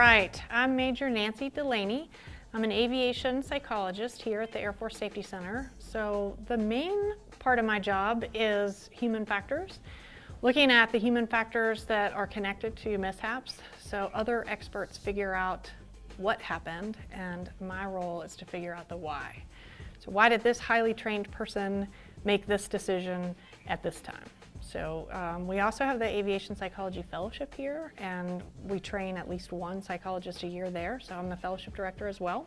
right, I'm Major Nancy Delaney. I'm an aviation psychologist here at the Air Force Safety Center. So the main part of my job is human factors, looking at the human factors that are connected to mishaps. So other experts figure out what happened, and my role is to figure out the why. So why did this highly trained person make this decision at this time? So we also have the Aviation Psychology Fellowship here, and we train at least one psychologist a year there, so I'm the fellowship director as well.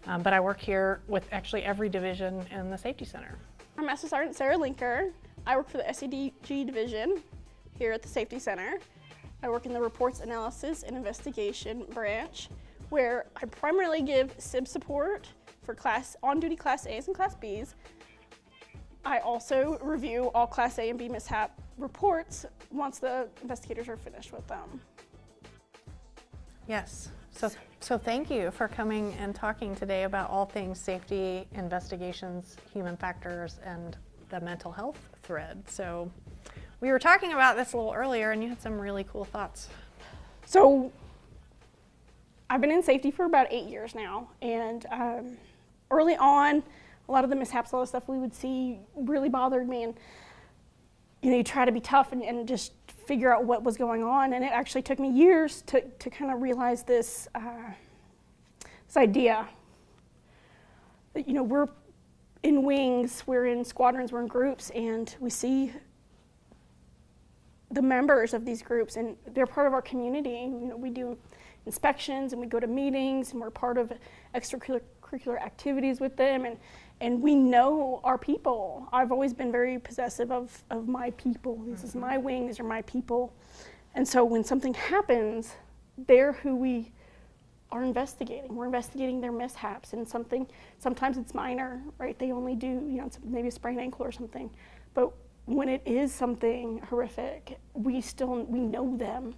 But I work here with actually every division in the Safety Center. I'm Master Sergeant Sarah Lenker. I work for the SCDG division here at the Safety Center. I work in the Reports Analysis and Investigation branch, where I primarily give SIB support for on-duty Class A's and Class B's. I also review all Class A and B mishap reports once the investigators are finished with them. Yes, so thank you for coming and talking today about all things safety, investigations, human factors, and the mental health thread. So we were talking about this a little earlier, and you had some really cool thoughts. So I've been in safety for about 8 years now, and early on, a lot of the mishaps, all the stuff we would see really bothered me, and you try to be tough and just figure out what was going on, and it actually took me years to kind of realize this idea that we're in wings, we're in squadrons, we're in groups, and we see the members of these groups, and they're part of our community. We do inspections, and we go to meetings, and we're part of extracurricular activities with them, and we know our people. I've always been very possessive of my people. This is my wing, these are my people. And so when something happens, they're who we are investigating. We're investigating their mishaps, and sometimes it's minor, right? They only do, maybe a sprained ankle or something. But when it is something horrific, we know them,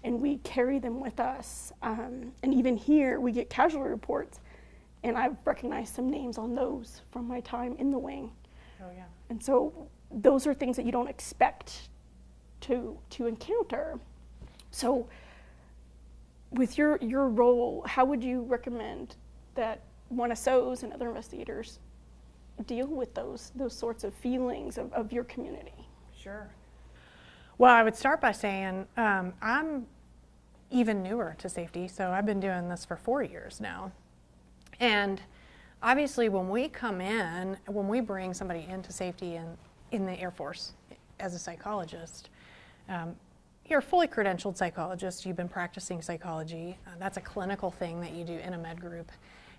and we carry them with us. And even here, we get casualty reports, and I've recognized some names on those from my time in the wing. Oh, yeah. And so those are things that you don't expect to encounter. So with your role, how would you recommend that 1SOs and other investigators deal with those sorts of feelings of your community? Sure. Well, I would start by saying I'm even newer to safety, so I've been doing this for 4 years now. And obviously when we bring somebody into safety in the Air Force as a psychologist, you're a fully credentialed psychologist, you've been practicing psychology, that's a clinical thing that you do in a med group.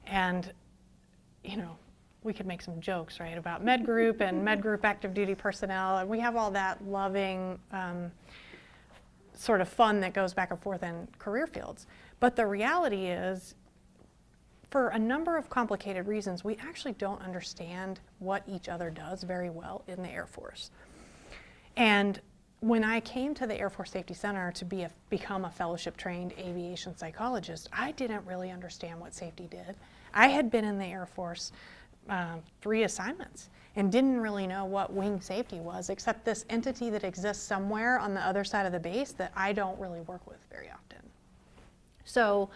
And we could make some jokes, right, about med group and med group active duty personnel, and we have all that loving sort of fun that goes back and forth in career fields. But the reality is, for a number of complicated reasons, we actually don't understand what each other does very well in the Air Force. And when I came to the Air Force Safety Center to become a fellowship-trained aviation psychologist, I didn't really understand what safety did. I had been in the Air Force 3 assignments and didn't really know what wing safety was, except this entity that exists somewhere on the other side of the base that I don't really work with very often. So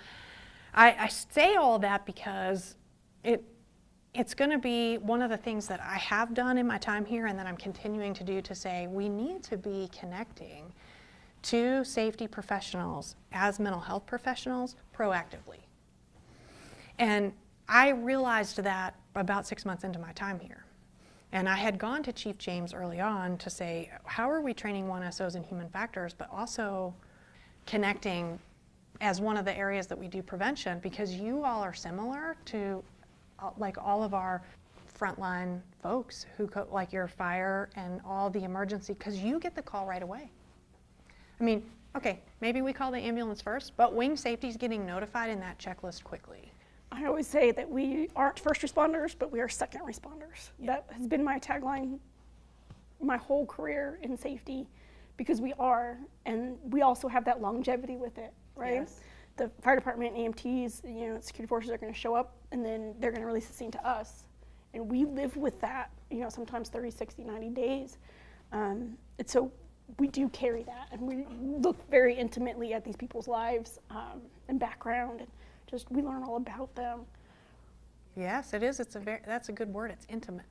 I say all that because it's going to be one of the things that I have done in my time here, and that I'm continuing to do, to say we need to be connecting to safety professionals as mental health professionals proactively. And I realized that about 6 months into my time here. And I had gone to Chief James early on to say, how are we training 1SOs in human factors, but also connecting as one of the areas that we do prevention, because you all are similar to like all of our frontline folks who like your fire and all the emergency, because you get the call right away. I mean, okay, maybe we call the ambulance first, but wing safety is getting notified in that checklist quickly. I always say that we aren't first responders, but we are second responders. Yeah. That has been my tagline my whole career in safety, because we are, and we also have that longevity with it, right? Yes. The fire department, EMTs, security forces are going to show up, and then they're going to release the scene to us. And we live with that, sometimes 30, 60, 90 days. And so we do carry that, and we look very intimately at these people's lives and background, and just we learn all about them. Yes, it is. That's a good word. It's intimate.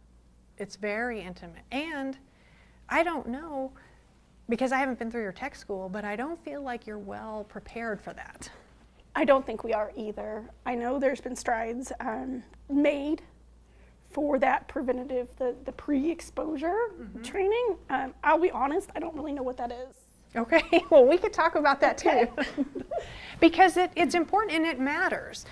It's very intimate. And I don't know, because I haven't been through your tech school, but I don't feel like you're well prepared for that. I don't think we are either. I know there's been strides made for that preventative, the pre-exposure training. I'll be honest, I don't really know what that is. Okay, well, we could talk about that too. Because it's important and it matters.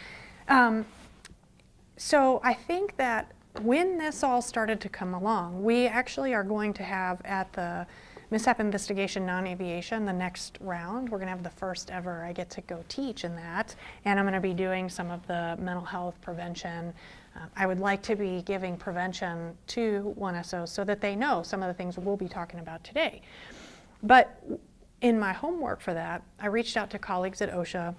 So I think that when this all started to come along, we actually are going to have at the Mishap Investigation Non-Aviation, the next round, we're going to have the first ever, I get to go teach in that, and I'm going to be doing some of the mental health prevention. I would like to be giving prevention to 1SOs so that they know some of the things we'll be talking about today. But in my homework for that, I reached out to colleagues at OSHA.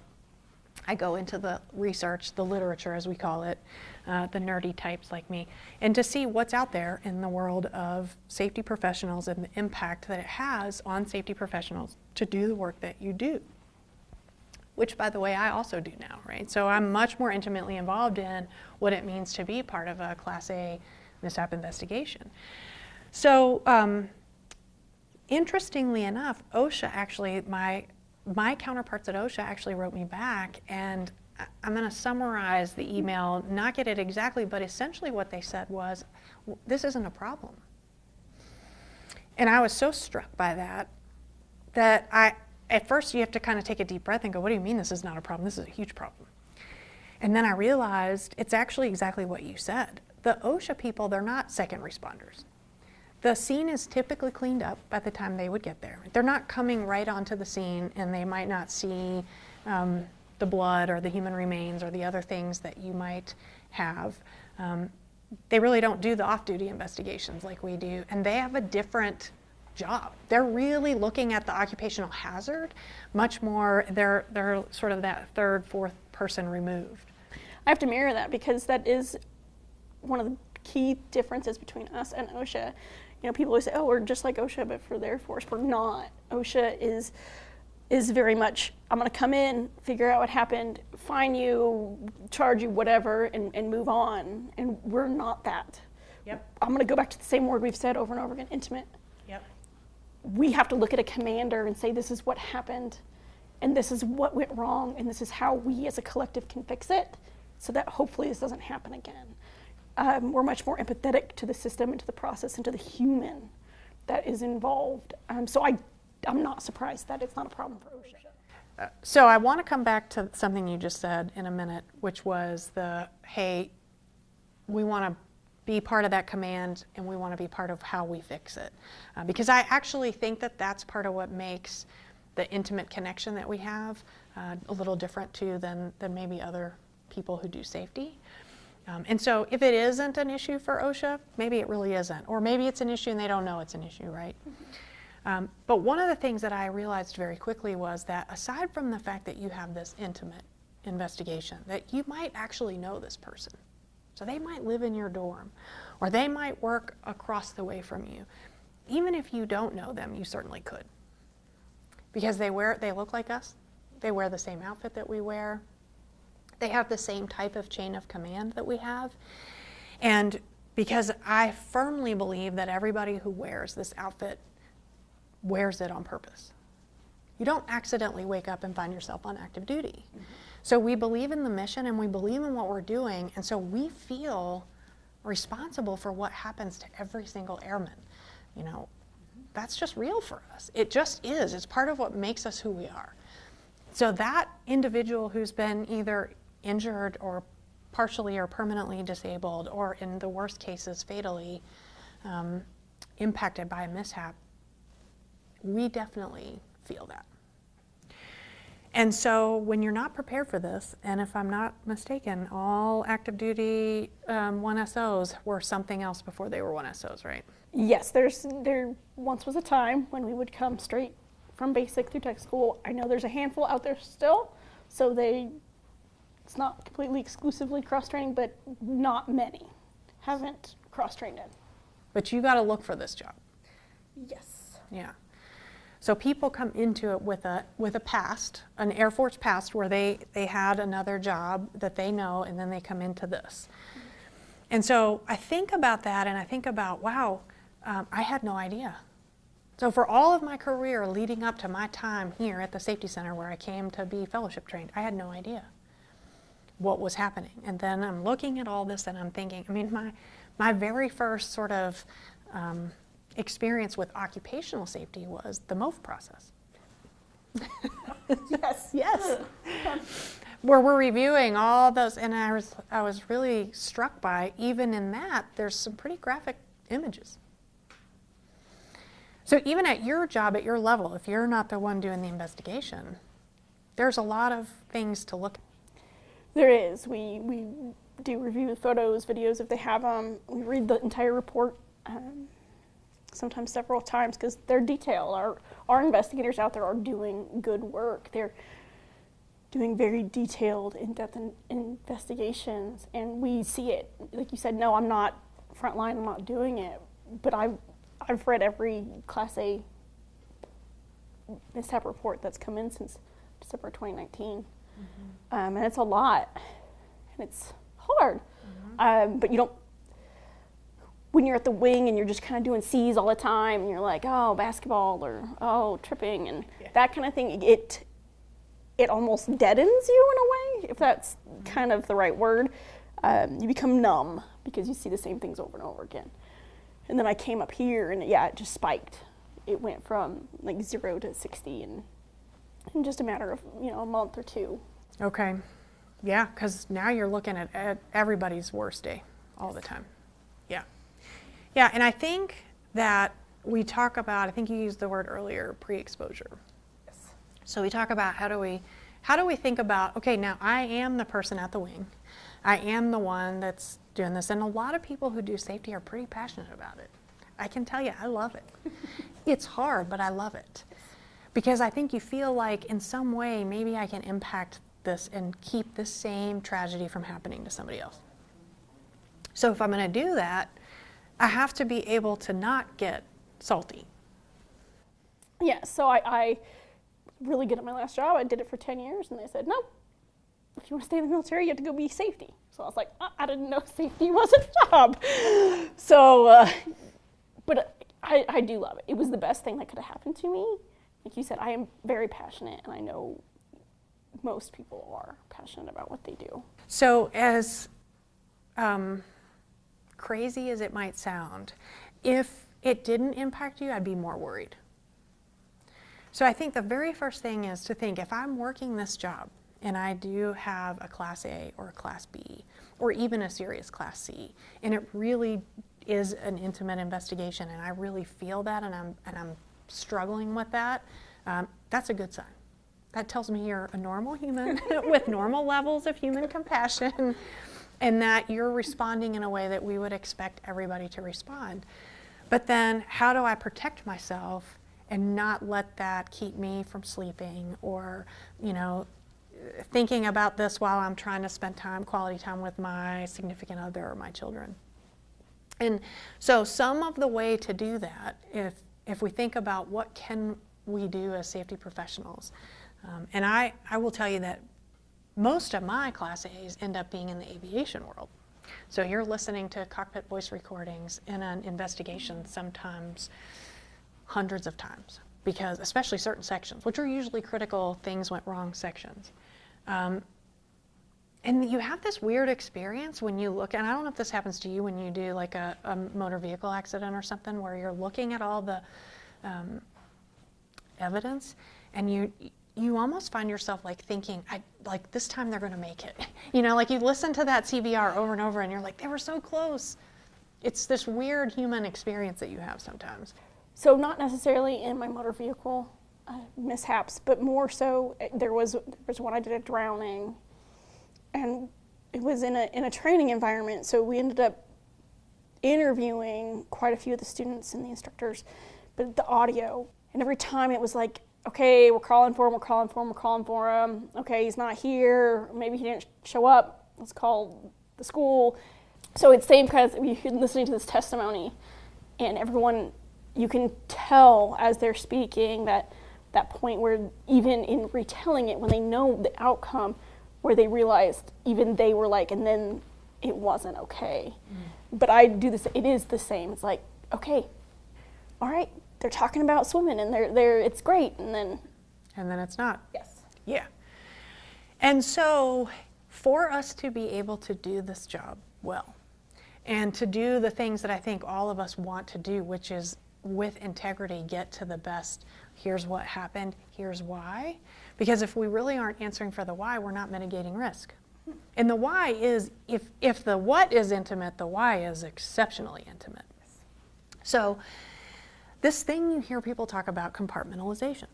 I go into the research, the literature as we call it, the nerdy types like me, and to see what's out there in the world of safety professionals and the impact that it has on safety professionals to do the work that you do, which, by the way, I also do now, right? So I'm much more intimately involved in what it means to be part of a Class A mishap investigation. So interestingly enough, OSHA actually, my counterparts at OSHA actually wrote me back, and I'm going to summarize the email, not get it exactly, but essentially what they said was, this isn't a problem. And I was so struck by that at first you have to kind of take a deep breath and go, what do you mean this is not a problem? This is a huge problem. And then I realized it's actually exactly what you said. The OSHA people, they're not second responders. The scene is typically cleaned up by the time they would get there. They're not coming right onto the scene, and they might not see the blood or the human remains or the other things that you might have. They really don't do the off-duty investigations like we do, and they have a different job. They're really looking at the occupational hazard much more. They're sort of that third, fourth person removed. I have to mirror that because that is one of the key differences between us and OSHA. You know, people always say, oh, we're just like OSHA, but for the Air Force. We're not. OSHA is very much, I'm going to come in, figure out what happened, fine you, charge you, whatever, and move on. And we're not that. Yep. I'm going to go back to the same word we've said over and over again, intimate. Yep. We have to look at a commander and say, this is what happened, and this is what went wrong, and this is how we as a collective can fix it, so that hopefully this doesn't happen again. We're much more empathetic to the system and to the process and to the human that is involved. So I'm not surprised that it's not a problem for OSHA. So I want to come back to something you just said in a minute, which was hey, we want to be part of that command and we want to be part of how we fix it. Because I actually think that that's part of what makes the intimate connection that we have a little different too than maybe other people who do safety. And so if it isn't an issue for OSHA, maybe it really isn't. Or maybe it's an issue and they don't know it's an issue, right? Mm-hmm. But one of the things that I realized very quickly was that aside from the fact that you have this intimate investigation, that you might actually know this person. So they might live in your dorm, or they might work across the way from you. Even if you don't know them, you certainly could. Because they look like us, they wear the same outfit that we wear, they have the same type of chain of command that we have. And because I firmly believe that everybody who wears this outfit wears it on purpose. You don't accidentally wake up and find yourself on active duty. Mm-hmm. So we believe in the mission and we believe in what we're doing, and so we feel responsible for what happens to every single airman. You know, that's just real for us. It just is. It's part of what makes us who we are. So that individual who's been either injured or partially or permanently disabled, or in the worst cases fatally impacted by a mishap, we definitely feel that. And so when you're not prepared for this, and if I'm not mistaken, all active duty 1SOs were something else before they were 1SOs, right? Yes, there once was a time when we would come straight from basic through tech school. I know there's a handful out there still, so it's not completely exclusively cross-training, but not many haven't cross-trained in. But you got to look for this job. Yes. Yeah. So people come into it with a past, an Air Force past where they had another job that they know, and then they come into this. And so I think about that, and I think about, wow, I had no idea. So for all of my career leading up to my time here at the Safety Center where I came to be fellowship trained, I had no idea what was happening. And then I'm looking at all this and I'm thinking, I mean, my very first sort of experience with occupational safety was the MOF process. Yes. Where we're reviewing all those, and I was really struck by, even in that, there's some pretty graphic images. So even at your job, at your level, if you're not the one doing the investigation, there's a lot of things to look at. There is. We do review the photos, videos if they have them. We read the entire report, sometimes several times, because they're detailed. Our investigators out there are doing good work. They're doing very detailed, in-depth investigations, and we see it. Like you said, no, I'm not frontline, I'm not doing it, but I've read every Class A mishap report that's come in since December 2019. And it's a lot, and it's hard. But you don't, when you're at the wing and you're just kind of doing C's all the time, and you're like, oh, basketball, or oh, tripping, and that kind of thing, it almost deadens you in a way, if that's kind of the right word. You become numb because you see the same things over and over again. And then I came up here, and it just spiked. It went from like 0 to 60 in just a matter of a month or two. Okay, yeah, because now you're looking at everybody's worst day all the time. Yeah, and I think that we talk about, I think you used the word earlier, pre-exposure. Yes. So we talk about how do we think about, okay, now I am the person at the wing. I am the one that's doing this, and a lot of people who do safety are pretty passionate about it. I can tell you, I love it. It's hard, but I love it. Because I think you feel like in some way, maybe I can impact this and keep this same tragedy from happening to somebody else. So if I'm going to do that, I have to be able to not get salty. Yeah, so I really good at my last job. I did it for 10 years, and they said, no, if you want to stay in the military, you have to go be safety. So I was like, I didn't know safety was a job. So, but I do love it. It was the best thing that could have happened to me. Like you said, I am very passionate, and I know most people are passionate about what they do. So as crazy as it might sound, if it didn't impact you, I'd be more worried. So I think the very first thing is to think, if I'm working this job and I do have a Class A or a Class B or even a serious Class C, and it really is an intimate investigation and I really feel that and I'm struggling with that, that's a good sign. That tells me you're a normal human with normal levels of human compassion, and that you're responding in a way that we would expect everybody to respond. But then how do I protect myself and not let that keep me from sleeping or, thinking about this while I'm trying to spend quality time with my significant other or my children? And so some of the way to do that, if we think about what can we do as safety professionals, and I will tell you that most of my Class A's end up being in the aviation world. So you're listening to cockpit voice recordings in an investigation sometimes hundreds of times, because especially certain sections, which are usually critical things went wrong sections. And you have this weird experience when you look, and I don't know if this happens to you when you do like a motor vehicle accident or something, where you're looking at all the evidence, and you almost find yourself like thinking, like this time they're going to make it. Like you listen to that CVR over and over and you're like, they were so close. It's this weird human experience that you have sometimes. So not necessarily in my motor vehicle mishaps, but more so there was one I did a drowning, and it was in a training environment. So we ended up interviewing quite a few of the students and the instructors, but the audio, and every time it was like, okay, we're calling for him. Okay, he's not here. Maybe he didn't show up. Let's call the school. So it's same kind of, you're listening to this testimony, and everyone you can tell as they're speaking that point where even in retelling it, when they know the outcome, where they realized even they were like, and then it wasn't okay. But I do this, it is the same. It's like, okay, all right, they're talking about swimming and they're it's great, and then it's not. Yes. Yeah. And so for us to be able to do this job well, and to do the things that I think all of us want to do, which is with integrity, get to the best, here's what happened, here's why. Because if we really aren't answering for the why, we're not mitigating risk. And the why is, if the what is intimate, the why is exceptionally intimate. So this thing you hear people talk about, compartmentalization.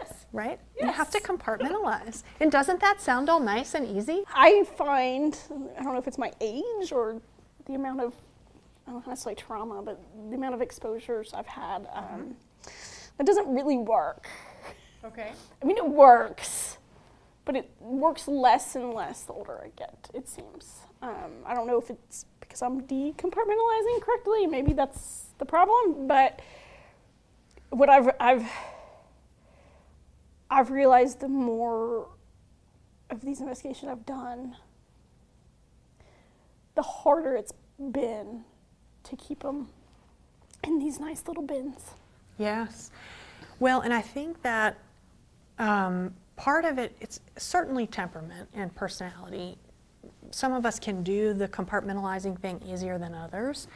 Yes. Right? Yes. You have to compartmentalize. And doesn't that sound all nice and easy? I find, I don't know if it's my age or the amount of, I don't necessarily trauma, but the amount of exposures I've had, that doesn't really work. Okay. I mean, it works, but it works less and less the older I get, it seems. I don't know if it's because I'm decompartmentalizing correctly, maybe that's the problem, but what I've realized the more of these investigations I've done, the harder it's been to keep them in these nice little bins. Yes. Well, and I think that part of it, it's certainly temperament and personality. Some of us can do the compartmentalizing thing easier than others.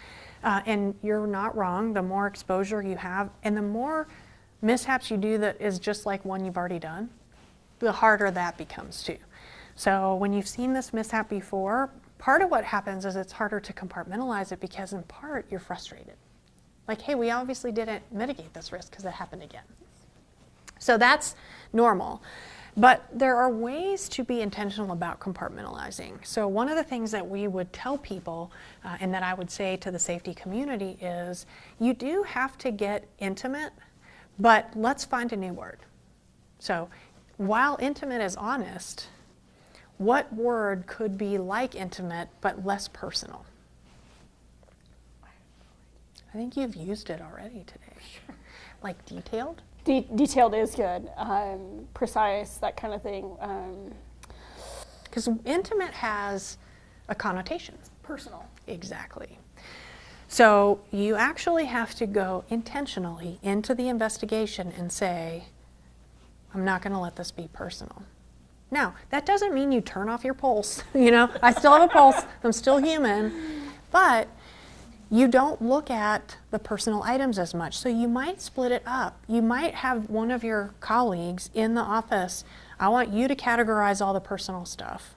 And you're not wrong. The more exposure you have and the more mishaps you do that is just like one you've already done, the harder that becomes too. So when you've seen this mishap before, part of what happens is it's harder to compartmentalize it because in part you're frustrated. Like, hey, we obviously didn't mitigate this risk because it happened again. So that's normal. But there are ways to be intentional about compartmentalizing. So one of the things that we would tell people and that I would say to the safety community is you do have to get intimate, but let's find a new word. So while intimate is honest, what word could be like intimate but less personal? I think you've used it already today. Sure. Like detailed? Detailed is good. Precise, that kind of thing. Because intimate has a connotation. Personal. Exactly. So you actually have to go intentionally into the investigation and say, I'm not going to let this be personal. Now, that doesn't mean you turn off your pulse. You know, I still have a pulse. I'm still human. But you don't look at the personal items as much. So you might split it up. You might have one of your colleagues in the office, I want you to categorize all the personal stuff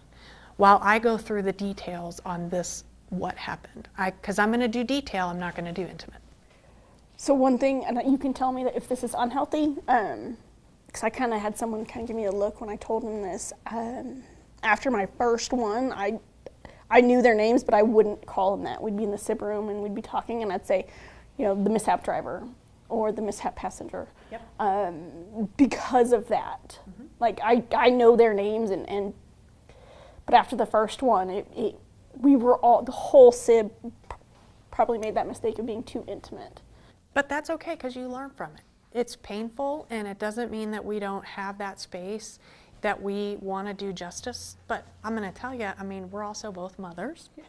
while I go through the details on this, what happened. Because I'm going to do detail, I'm not going to do intimate. So one thing, and you can tell me that if this is unhealthy, because I kind of had someone kind of give me a look when I told them this. After my first one, I knew their names, but I wouldn't call them that. We'd be in the SIP room and we'd be talking, and I'd say, you know, the mishap driver or the mishap passenger. Yep. Because of that. Mm-hmm. Like, I know their names, but after the first one, we were all, the whole SIB probably made that mistake of being too intimate. But that's okay, because you learn from it. It's painful, and it doesn't mean that we don't have that space, that we want to do justice. But I'm going to tell you, I mean, we're also both mothers. Yes.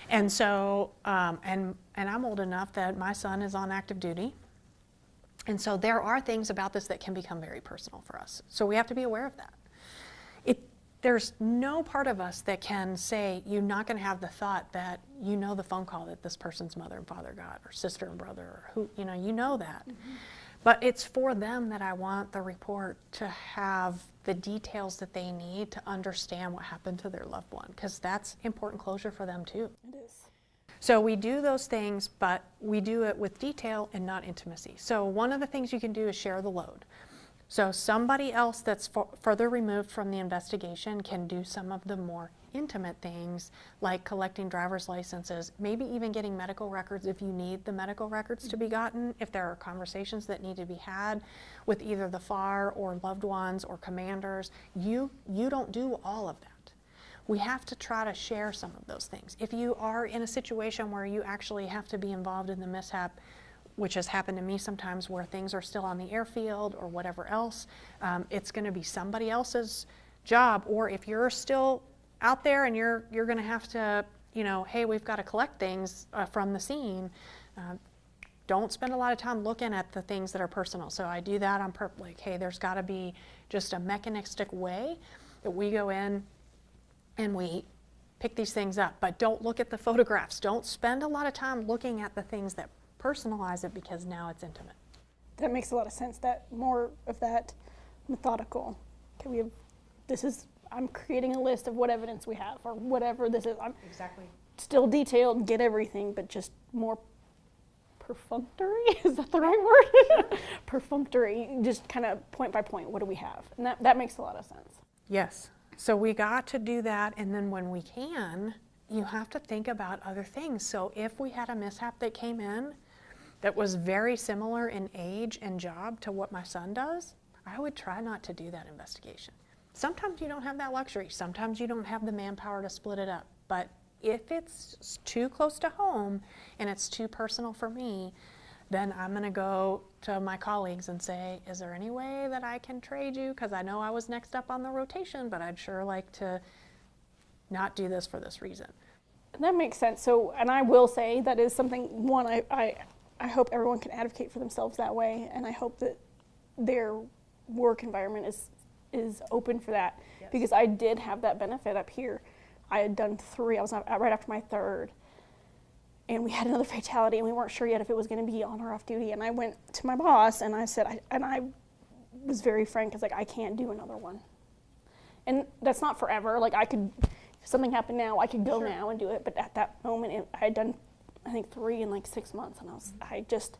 And so, and I'm old enough that my son is on active duty. And so there are things about this that can become very personal for us. So we have to be aware of that. There's no part of us that can say you're not going to have the thought that you know the phone call that this person's mother and father got, or sister and brother, or who, you know that. Mm-hmm. But it's for them that I want the report to have the details that they need to understand what happened to their loved one, because that's important closure for them too. It is. So we do those things, but we do it with detail and not intimacy. So one of the things you can do is share the load. So somebody else that's further removed from the investigation can do some of the more intimate things, like collecting driver's licenses, maybe even getting medical records if you need the medical records to be gotten, if there are conversations that need to be had with either the FAR or loved ones or commanders. You don't do all of that. We have to try to share some of those things. If you are in a situation where you actually have to be involved in the mishap, which has happened to me sometimes where things are still on the airfield or whatever else, it's going to be somebody else's job. Or if you're still out there and you're going to have to, you know, hey, we've got to collect things from the scene, don't spend a lot of time looking at the things that are personal. So I do that on purpose. Like, hey, there's got to be just a mechanistic way that we go in and we pick these things up. But don't look at the photographs. Don't spend a lot of time looking at the things that personalize it, because now it's intimate. That makes a lot of sense. That more of that methodical. Okay, I'm creating a list of what evidence we have or whatever this is. I'm exactly still detailed, get everything, but just more perfunctory. Is that the right word? Perfunctory, just kind of point by point. What do we have? And that makes a lot of sense. Yes. So we got to do that, and then when we can, you have to think about other things. So if we had a mishap that came in that was very similar in age and job to what my son does, I would try not to do that investigation. Sometimes you don't have that luxury. Sometimes you don't have the manpower to split it up. But if it's too close to home and it's too personal for me, then I'm going to go to my colleagues and say, is there any way that I can trade you? Because I know I was next up on the rotation, but I'd sure like to not do this for this reason. That makes sense. So, and I will say that is something, one, I hope everyone can advocate for themselves that way, and I hope that their work environment is open for that. Yes. Because I did have that benefit up here. I had done 3, I was right after my 3rd, and we had another fatality, and we weren't sure yet if it was going to be on or off duty, and I went to my boss, and I said, I was very frank, because like, I can't do another one. And that's not forever. Like, I could, if something happened now, I could go sure. now and do it, but at that moment, I had done, I think, 3 in like 6 months, and I just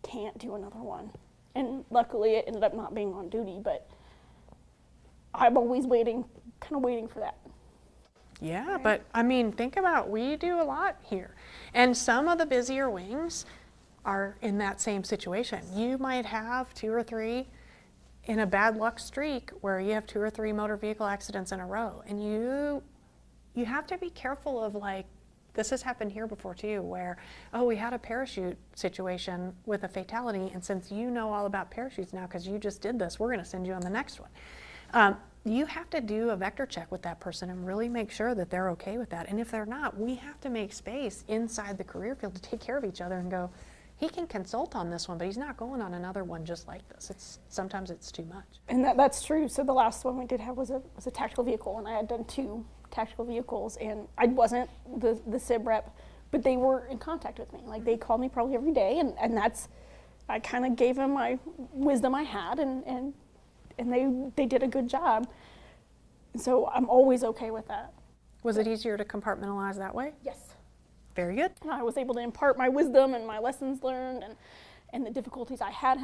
can't do another one. And luckily, it ended up not being on duty, but I'm always kind of waiting for that. Yeah, right? But I mean, think about, we do a lot here. And some of the busier wings are in that same situation. You might have 2 or 3 in a bad luck streak where you have 2 or 3 motor vehicle accidents in a row. And you have to be careful of, like, this has happened here before too, where, oh, we had a parachute situation with a fatality, and since you know all about parachutes now because you just did this, we're going to send you on the next one. You have to do a vector check with that person and really make sure that they're okay with that. And if they're not, we have to make space inside the career field to take care of each other and go, he can consult on this one, but he's not going on another one just like this. Sometimes it's too much. And that's true. So the last one we did have was a tactical vehicle, and I had done 2 tactical vehicles, and I wasn't the SIB rep, but they were in contact with me. Like, they called me probably every day, and that's, I kind of gave them my wisdom I had, and they did a good job. And so I'm always okay with that. Was it easier to compartmentalize that way? Yes. Very good. I was able to impart my wisdom and my lessons learned and the difficulties I had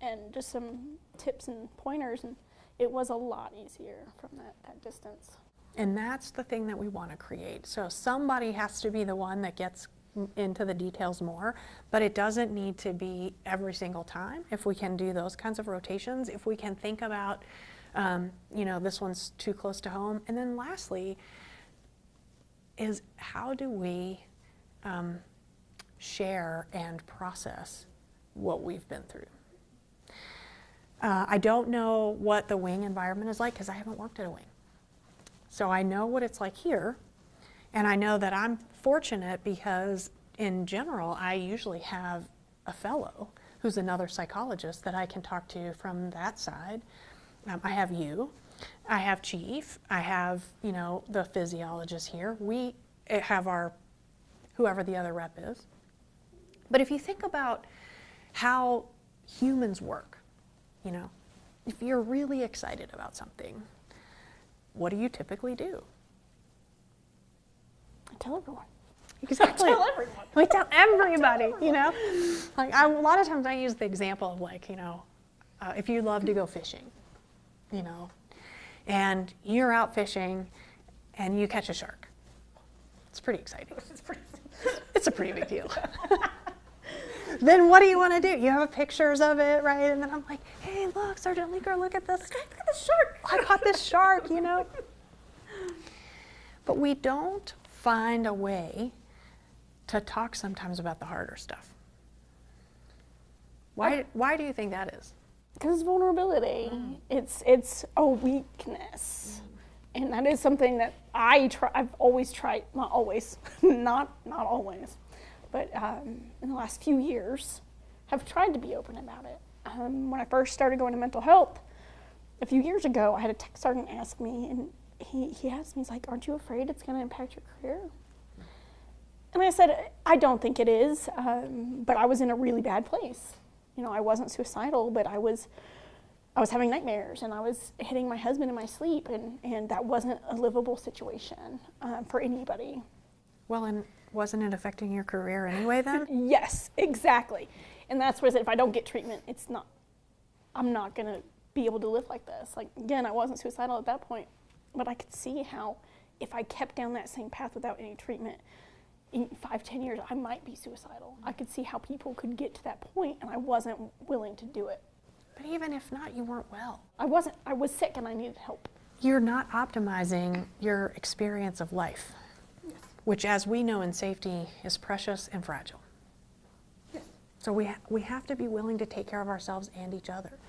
and just some tips and pointers, and it was a lot easier from that distance. And that's the thing that we want to create. So somebody has to be the one that gets into the details more, but it doesn't need to be every single time. If we can do those kinds of rotations, if we can think about, this one's too close to home. And then lastly is, how do we share and process what we've been through? I don't know what the wing environment is like because I haven't worked at a wing. So I know what it's like here, and I know that I'm fortunate because in general I usually have a fellow who's another psychologist that I can talk to from that side. I have you, I have Chief, I have, the physiologist here. We have our, whoever the other rep is. But if you think about how humans work, if you're really excited about something, what do you typically do? I tell everyone. Exactly. I tell everyone. We tell everybody, Like, a lot of times I use the example of, like, if you love to go fishing, and you're out fishing and you catch a shark. It's pretty exciting. It's a pretty big deal. Then what do you want to do? You have pictures of it, right? And then I'm like, hey, look, Sergeant Lenker, look at this. Look at this shark. I caught this shark, But we don't find a way to talk sometimes about the harder stuff. Why do you think that is? Because it's vulnerability. It's a weakness. And that is something that I've always tried, not always, not always, but in the last few years, have tried to be open about it. When I first started going to mental health, a few years ago, I had a tech sergeant ask me, and he asked me, he's like, aren't you afraid it's going to impact your career? And I said, I don't think it is, but I was in a really bad place. You know, I wasn't suicidal, but I was having nightmares, and I was hitting my husband in my sleep, and that wasn't a livable situation for anybody. Well, and wasn't it affecting your career anyway then? Yes, exactly. And that's where I said, if I don't get treatment, I'm not going to be able to live like this. Like, again, I wasn't suicidal at that point, but I could see how if I kept down that same path without any treatment, in 5-10 years, I might be suicidal. I could see how people could get to that point, and I wasn't willing to do it. But even if not, you weren't well. I wasn't. I was sick, and I needed help. You're not optimizing your experience of life, Yes. which, as we know in safety, is precious and fragile. Yes. So we have to be willing to take care of ourselves and each other.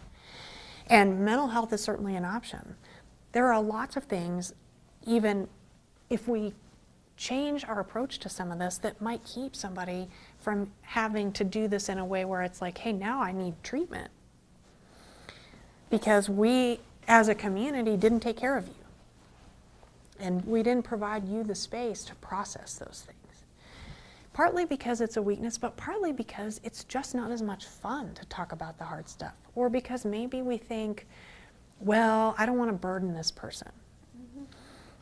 And mental health is certainly an option. There are lots of things, even if we change our approach to some of this, that might keep somebody from having to do this in a way where it's like, hey, now I need treatment. Because we, as a community, didn't take care of you. And we didn't provide you the space to process those things. Partly because it's a weakness, but partly because it's just not as much fun to talk about the hard stuff. Or because maybe we think, well, I don't want to burden this person.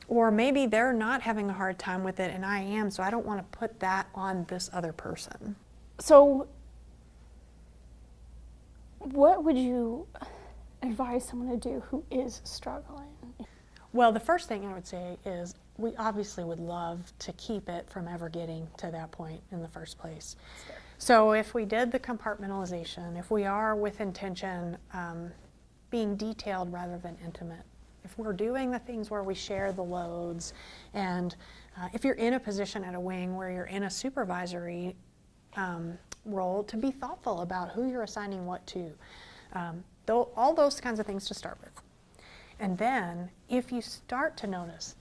Or maybe they're not having a hard time with it and I am, so I don't want to put that on this other person. So what would you advise someone to do who is struggling? Well, the first thing I would say is we obviously would love to keep it from ever getting to that point in the first place. Sure. So if we did the compartmentalization, if we are with intention being detailed rather than intimate, if we're doing the things where we share the loads, and if you're in a position at a wing where you're in a supervisory role, to be thoughtful about who you're assigning what to. All those kinds of things to start with. And then if you start to notice,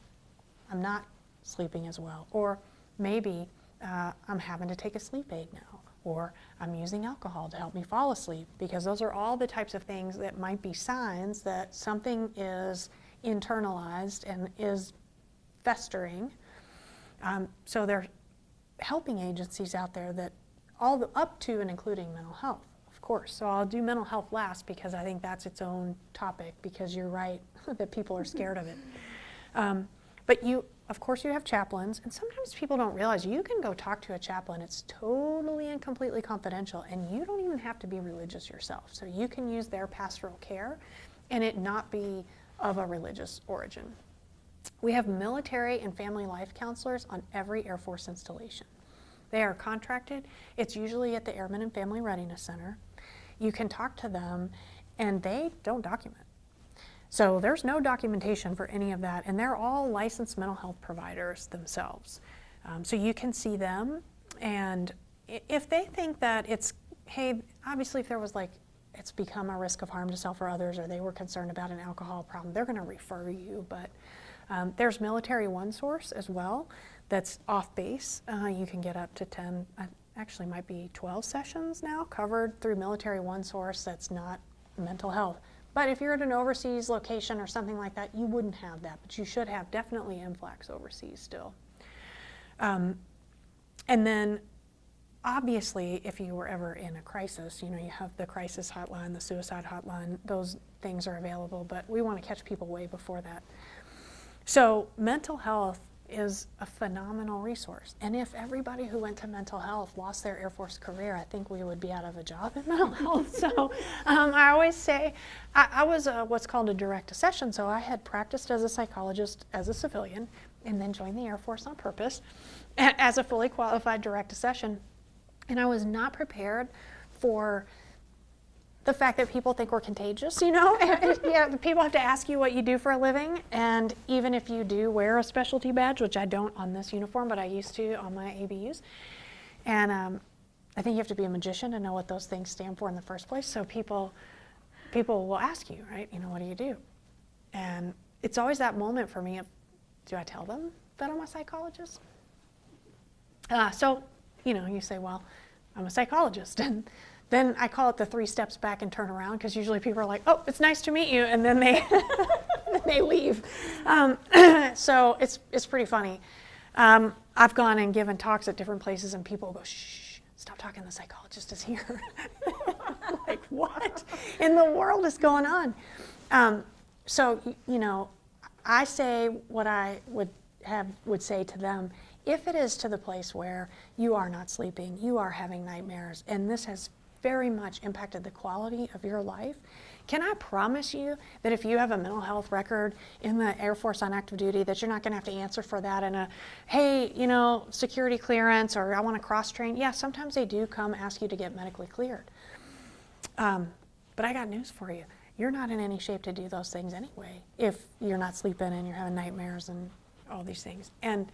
I'm not sleeping as well, or maybe I'm having to take a sleep aid now, or I'm using alcohol to help me fall asleep, because those are all the types of things that might be signs that something is internalized and is festering. So there are helping agencies out there that up to and including mental health, of course. So I'll do mental health last because I think that's its own topic, because you're right that people are scared of it. But of course you have chaplains, and sometimes people don't realize you can go talk to a chaplain. It's totally and completely confidential, and you don't even have to be religious yourself. So you can use their pastoral care and it not be of a religious origin. We have military and family life counselors on every Air Force installation. They are contracted. It's usually at the Airmen and Family Readiness Center. You can talk to them, and they don't document. So there's no documentation for any of that, and they're all licensed mental health providers themselves. So you can see them, and if they think that it's, hey, obviously if there was like, it's become a risk of harm to self or others, or they were concerned about an alcohol problem, they're going to refer you. But there's Military One Source as well that's off base. You can get up to 10, actually might be 12 sessions now covered through Military One Source that's not mental health. But if you're at an overseas location or something like that, you wouldn't have that, but you should have definitely MFLACs overseas still. And then obviously, if you were ever in a crisis, you have the crisis hotline, the suicide hotline, those things are available, but we want to catch people way before that. So mental health is a phenomenal resource. And if everybody who went to mental health lost their Air Force career, I think we would be out of a job in mental health. So I always say, I was what's called a direct accession, so I had practiced as a psychologist as a civilian, and then joined the Air Force on purpose as a fully qualified direct accession. And I was not prepared for the fact that people think we're contagious, Yeah, people have to ask you what you do for a living, and even if you do wear a specialty badge, which I don't on this uniform, but I used to on my ABUs, and I think you have to be a magician to know what those things stand for in the first place. So people will ask you, right, what do you do? And it's always that moment for me of, do I tell them that I'm a psychologist? So, you say, well, I'm a psychologist. And then I call it the 3 steps back and turn around, because usually people are like, oh, it's nice to meet you. And then they, they leave. So it's pretty funny. I've gone and given talks at different places and people go, shh, stop talking, the psychologist is here. Like, what in the world is going on? So, I say what I would say to them. If it is to the place where you are not sleeping, you are having nightmares, and this has very much impacted the quality of your life, can I promise you that if you have a mental health record in the Air Force on active duty, that you're not going to have to answer for that in a, hey, security clearance, or I want to cross-train? Yeah, sometimes they do come ask you to get medically cleared. But I got news for you. You're not in any shape to do those things anyway if you're not sleeping and you're having nightmares and all these things. And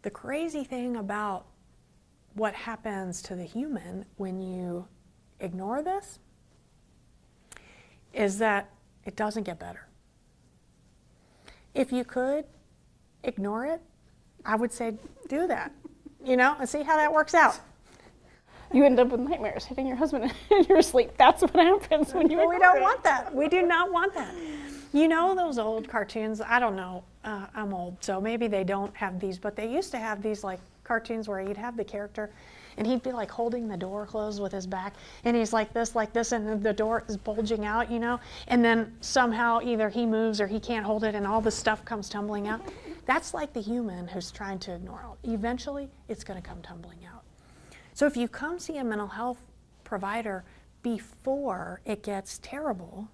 the crazy thing about what happens to the human when you ignore this is that it doesn't get better. If you could ignore it, I would say do that, and see how that works out. You end up with nightmares hitting your husband in your sleep. That's what happens when you ignore it. We don't want that. We do not want that. Those old cartoons, I don't know, I'm old, so maybe they don't have these, but they used to have these like cartoons where you'd have the character and he'd be like holding the door closed with his back, and he's like this, and the door is bulging out, and then somehow either he moves or he can't hold it and all the stuff comes tumbling out. That's like the human who's trying to ignore it. Eventually, it's going to come tumbling out. So if you come see a mental health provider before it gets terrible,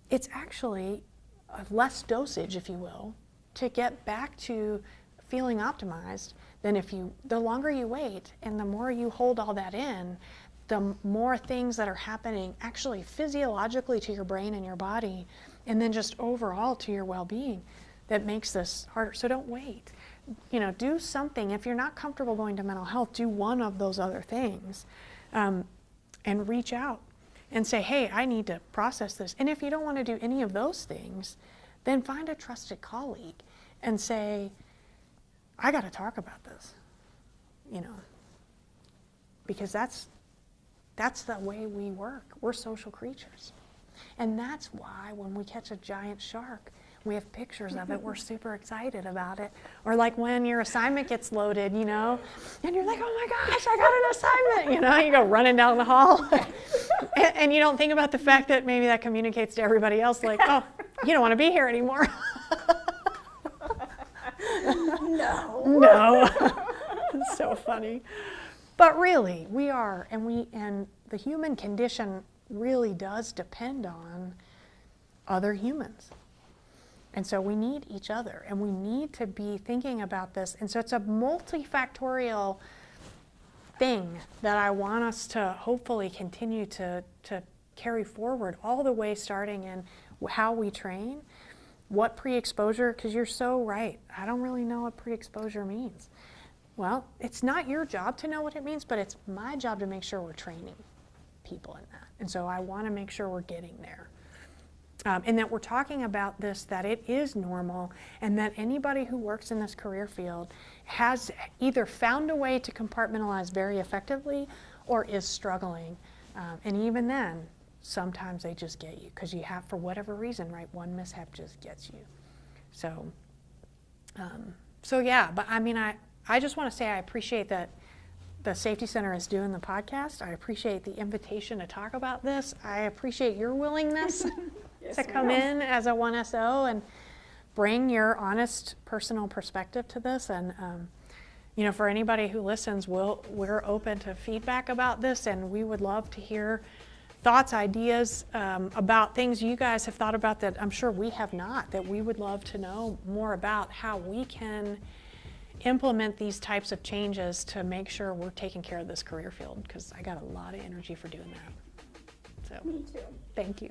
it's actually a less dosage, if you will, to get back to feeling optimized than the longer you wait and the more you hold all that in, the more things that are happening actually physiologically to your brain and your body, and then just overall to your well-being, that makes this harder. So don't wait. Do something. If you're not comfortable going to mental health, do one of those other things, and reach out and say, hey, I need to process this. And if you don't want to do any of those things, then find a trusted colleague and say, I got to talk about this, because that's the way we work. We're social creatures. And that's why when we catch a giant shark, we have pictures of it, we're super excited about it. Or like when your assignment gets loaded, and you're like, oh my gosh, I got an assignment, you go running down the hall. and you don't think about the fact that maybe that communicates to everybody else, like, oh, you don't want to be here anymore. No. It's so funny. But really, we are, and the human condition really does depend on other humans. And so we need each other, and we need to be thinking about this. And so it's a multifactorial thing that I want us to hopefully continue to carry forward all the way, starting in how we train, what pre-exposure, because you're so right. I don't really know what pre-exposure means. Well, it's not your job to know what it means, but it's my job to make sure we're training people in that. And so I want to make sure we're getting there. And that we're talking about this, that it is normal, and that anybody who works in this career field has either found a way to compartmentalize very effectively or is struggling. And even then, sometimes they just get you, because you have, for whatever reason, right, one mishap just gets you. So, yeah, but I just want to say I appreciate that the Safety Center is doing the podcast. I appreciate the invitation to talk about this. I appreciate your willingness to come in as a 1SO and bring your honest personal perspective to this. And for anybody who listens, we're open to feedback about this, and we would love to hear thoughts, ideas about things you guys have thought about that I'm sure we have not, that we would love to know more about how we can implement these types of changes to make sure we're taking care of this career field, because I got a lot of energy for doing that. So, me too. Thank you.